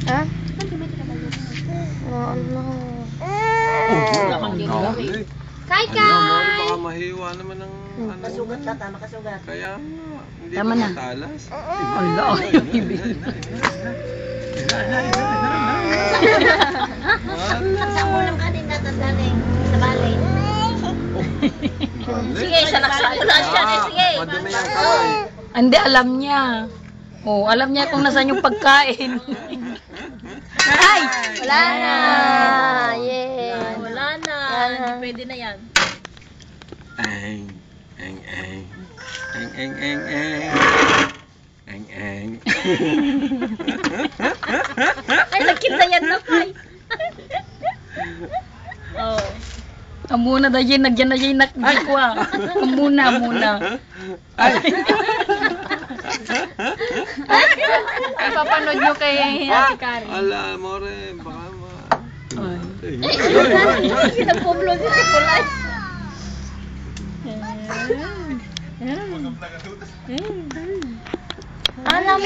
Ha? Oh, ano? Kai! Baka mahiwa naman ng ano. Makasugat na ta, makasugat. Kaya hindi Tama ba na. matalas? Ala, yung ibig. Sa ulam ka din natataling sa balay. Sige, salaksak mo na siya. Sige. Madumi ang kamay. Hindi, alam niya. Oh, alam niya kung nasaan yung pagkain. Ay! Wala na! Yeah! Wala na. Pwede na yan. Eng, eng, eng. Eng, eng, eng, eng. Eng, eng. Ay, nakita yan na, Kai. Oh. Amuna na yun, nagyan na yun, nakikwa. Amuna. Ay! Papanood nyo kay Ate Karen. Ala, more, baka ma... Ay. Pinapublo si Pulay. Alam